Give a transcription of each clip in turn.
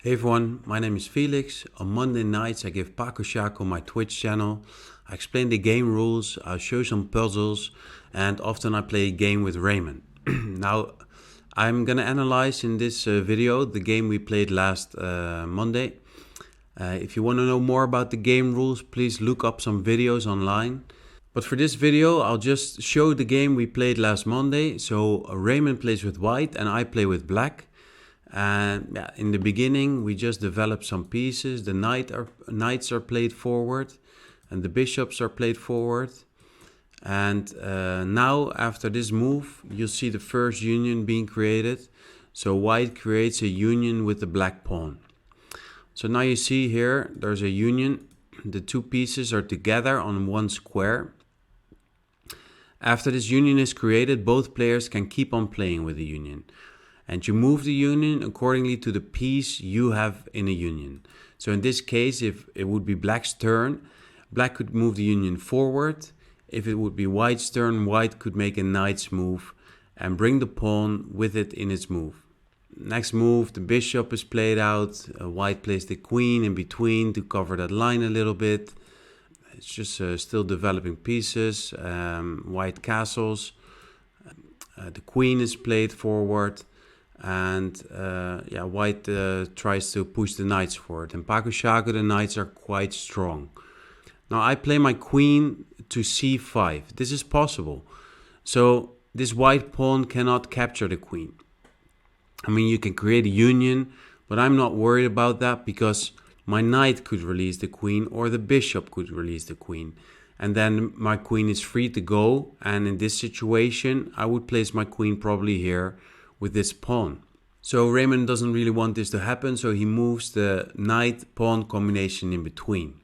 Hey everyone, my name is Felix. On Monday nights I give Paco Ŝako my Twitch channel. I explain the game rules, I show some puzzles, and often I play a game with Raymond. Now, I'm gonna analyze in this video the game we played last Monday. If you want to know more about the game rules, please look up some videos online. But for this video, I'll just show the game we played last Monday. So Raymond plays with white and I play with black. And in the beginning, we just developed some pieces. The knights are played forward and the bishops are played forward. And now, after this move, you'll see the first union being created. So white creates a union with the black pawn. So now you see here, there's a union. The two pieces are together on one square. After this union is created, both players can keep on playing with the union. And you move the union accordingly to the piece you have in a union. So in this case, if it would be black's turn, black could move the union forward. If it would be white's turn, white could make a knight's move and bring the pawn with it in its move. Next move, the bishop is played out. White plays the queen in between to cover that line a little bit. It's just still developing pieces. White castles. The queen is played forward. And white tries to push the knights forward. And Paco Ŝako, the knights are quite strong. Now I play my queen to c5. This is possible. So this white pawn cannot capture the queen. I mean, you can create a union, but I'm not worried about that because my knight could release the queen or the bishop could release the queen. And then my queen is free to go. And in this situation, I would place my queen probably here with this pawn. So Raymond doesn't really want this to happen, so he moves the knight-pawn combination in between.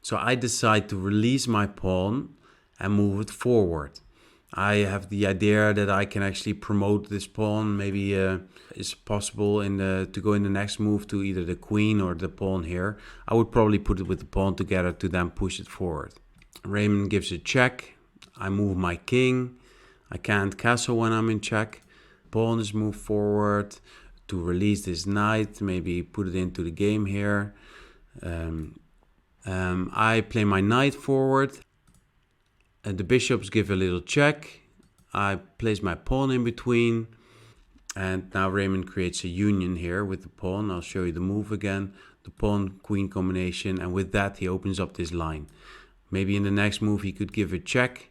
So I decide to release my pawn and move it forward. I have the idea that I can actually promote this pawn. Maybe it's possible to go in the next move to either the queen or the pawn here. I would probably put it with the pawn together to then push it forward. Raymond gives a check. I move my king. I can't castle when I'm in check. Pawn is moved forward to release this knight, maybe put it into the game here. I play my knight forward. The bishops give a little check. I place my pawn in between. And now Raymond creates a union here with the pawn. I'll show you the move again. The pawn-queen combination. And with that, he opens up this line. Maybe in the next move, he could give a check.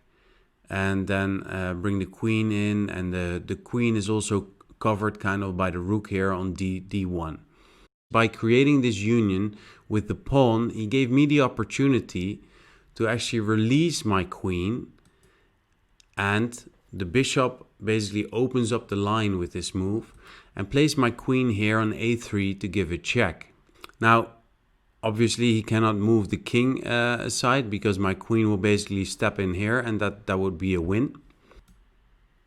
And then bring the queen in, and the queen is also covered kind of by the rook here on d1. By creating this union with the pawn, he gave me the opportunity to actually release my queen, and the bishop basically opens up the line with this move and place my queen here on a3 to give a check. Now, obviously, he cannot move the king aside because my queen will basically step in here and that would be a win.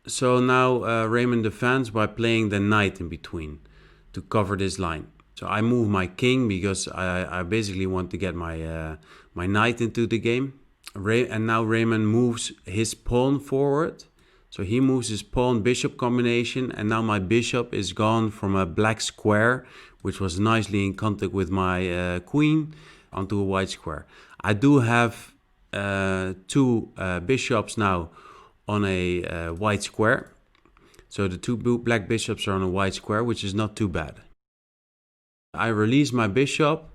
So now Raymond defends by playing the knight in between to cover this line. So I move my king because I basically want to get my knight into the game. And now Raymond moves his pawn forward. So he moves his pawn-bishop combination, and now my bishop is gone from a black square, which was nicely in contact with my queen, onto a white square. I do have two bishops now on a white square. So the two black bishops are on a white square, which is not too bad. I release my bishop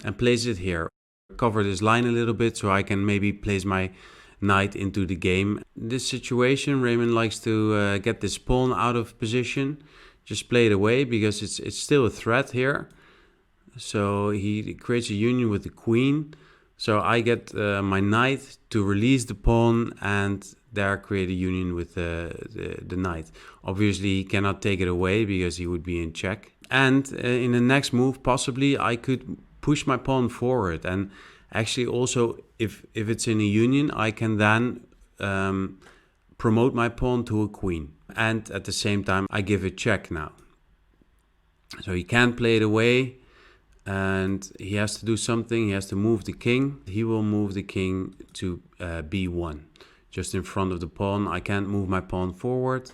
and place it here. Cover this line a little bit so I can maybe place my knight into the game. In this situation, Raymond likes to get this pawn out of position. Just play it away because it's still a threat here. So he creates a union with the queen. So I get my knight to release the pawn and there create a union with the knight. Obviously, he cannot take it away because he would be in check. And in the next move, possibly I could push my pawn forward. And actually also, if it's in a union, I can then promote my pawn to a queen. And at the same time, I give a check now. So he can't play it away. And he has to do something. He has to move the king. He will move the king to b1, just in front of the pawn. I can't move my pawn forward.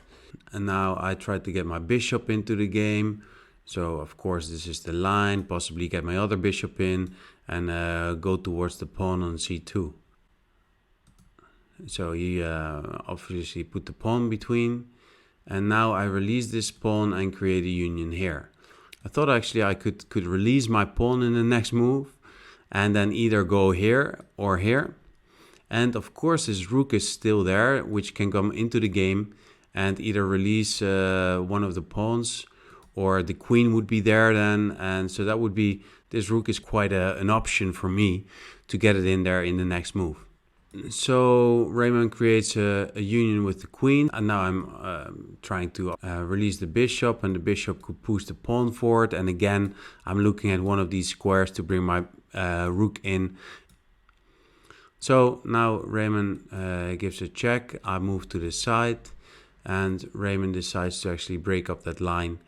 And now I try to get my bishop into the game. So of course this is the line, possibly get my other bishop in and go towards the pawn on c2. So he obviously put the pawn between, and now I release this pawn and create a union here. I thought actually I could release my pawn in the next move and then either go here or here. And of course this rook is still there, which can come into the game and either release one of the pawns, or the queen would be there then. And so that would be, this rook is quite an option for me to get it in there in the next move. So Raymond creates a union with the queen, and now I'm trying to release the bishop, and the bishop could push the pawn forward, and again I'm looking at one of these squares to bring my rook in. So now Raymond gives a check. I move to the side, and Raymond decides to actually break up that line.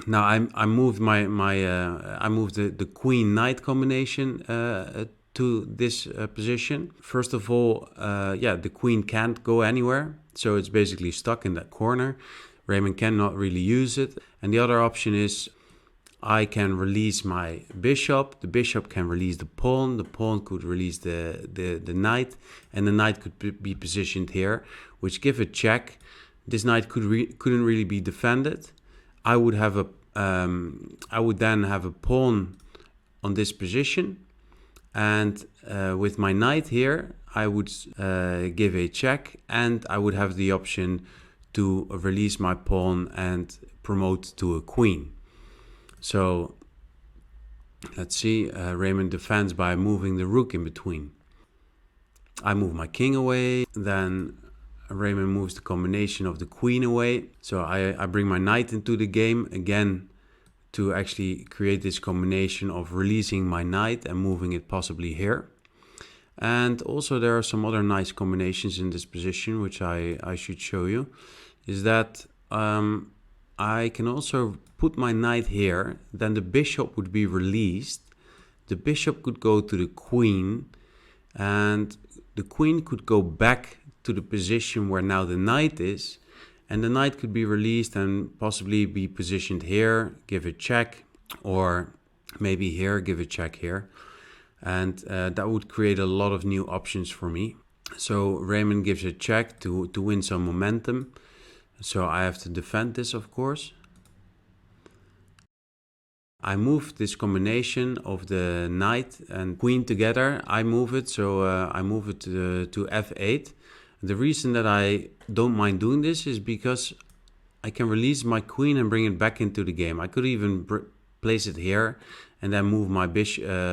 Now I moved I moved the queen knight combination to this position. First of all, the queen can't go anywhere, so it's basically stuck in that corner. Raymond cannot really use it. And the other option is I can release my bishop. The bishop can release the pawn could release the knight, and the knight could be positioned here, which give a check. This knight couldn't really be defended. I would then have a pawn on this position. And with my knight here, I would give a check, and I would have the option to release my pawn and promote to a queen. So let's see, Raymond defends by moving the rook in between. I move my king away, then Raymond moves the combination of the queen away. So I bring my knight into the game again, to actually create this combination of releasing my knight and moving it possibly here. And also there are some other nice combinations in this position, which I should show you, is that I can also put my knight here, then the bishop would be released. The bishop could go to the queen, and the queen could go back to the position where now the knight is, and the knight could be released and possibly be positioned here, give a check, or maybe here, give a check here. And that would create a lot of new options for me. So Raymond gives a check to win some momentum. So I have to defend this, of course. I move this combination of the knight and queen together. I move it, so I move it to f8. The reason that I don't mind doing this is because I can release my queen and bring it back into the game. I could even place it here and then move my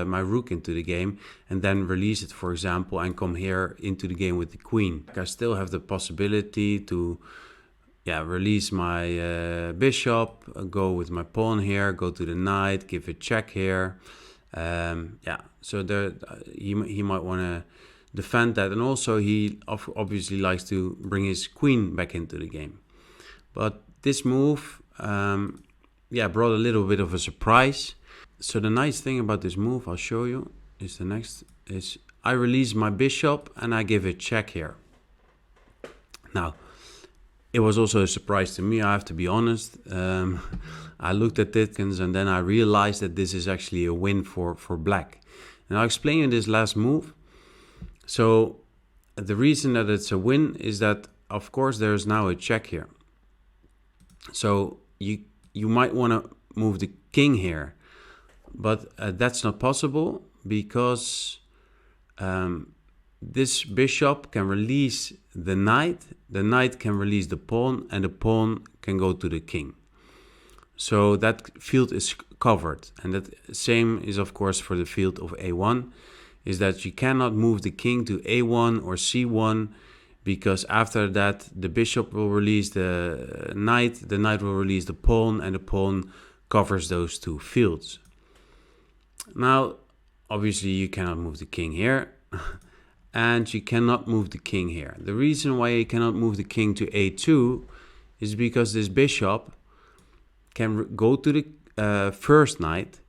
my rook into the game and then release it, for example, and come here into the game with the queen. I still have the possibility to release my bishop, go with my pawn here, go to the knight, give a check here. So there he might want to defend that, and also he obviously likes to bring his queen back into the game. But this move brought a little bit of a surprise. So the nice thing about this move, I'll show you, is I release my bishop and I give a check here. Now it was also a surprise to me, I have to be honest. I looked at it and then I realized that this is actually a win for black. And I'll explain you this last move. So the reason that it's a win is that, of course, there's now a check here. So you might want to move the king here, but that's not possible because this bishop can release the knight can release the pawn, and the pawn can go to the king. So that field is covered, and that same is of course for the field of a1, is that you cannot move the king to a1 or c1, because after that the bishop will release the knight will release the pawn, and the pawn covers those two fields. Now obviously you cannot move the king here and you cannot move the king here. The reason why you cannot move the king to a2 is because this bishop can go to the first knight,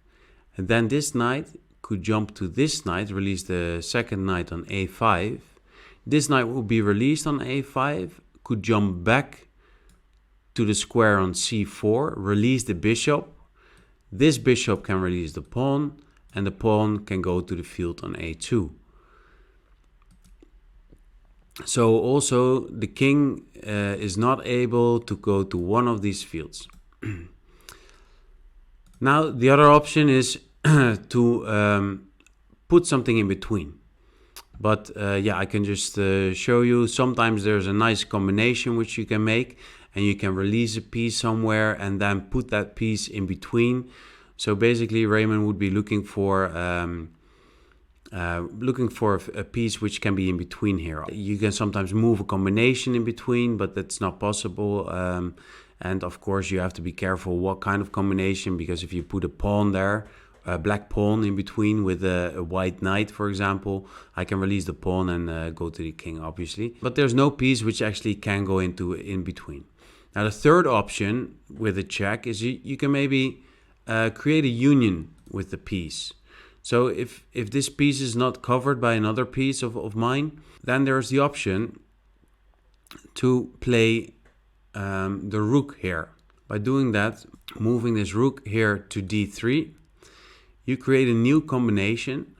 and then this knight could jump to this knight, release the second knight on a5. This knight will be released on a5, could jump back to the square on c4, release the bishop, This bishop can release the pawn, and the pawn can go to the field on a2. So also the king is not able to go to one of these fields. Now the other option is to put something in between. But yeah, I can just show you. Sometimes there's a nice combination which you can make, and you can release a piece somewhere and then put that piece in between. So basically Raymond would be looking for a piece which can be in between here. You can sometimes move a combination in between, but that's not possible. And of course you have to be careful what kind of combination, because if you put a pawn there, a black pawn in between with a white knight, for example, I can release the pawn and go to the king, obviously. But there's no piece which actually can go into in between. Now the third option with a check is you can maybe create a union with the piece. So if this piece is not covered by another piece of mine, then there's the option to play the rook here. By doing that, moving this rook here to d3, you create a new combination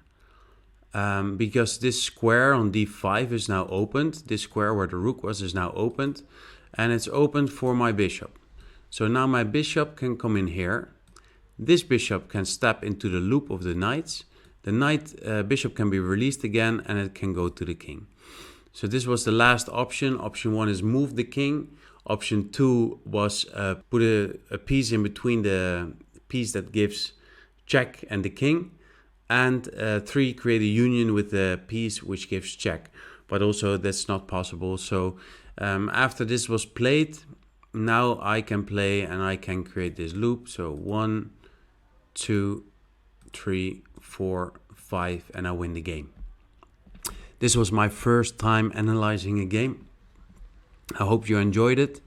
because this square on d5 is now opened. This square where the rook was is now opened, and it's opened for my bishop. So now my bishop can come in here. This bishop can step into the loop of the knights. The bishop can be released again, and it can go to the king. So this was the last option. Option 1 is move the king. Option 2 was put a piece in between the piece that gives check and the king. And 3, create a union with the piece which gives check. But also that's not possible. So after this was played, now I can play and I can create this loop. So 1, 2, 3, 4, 5, and I win the game. This was my first time analyzing a game. I hope you enjoyed it.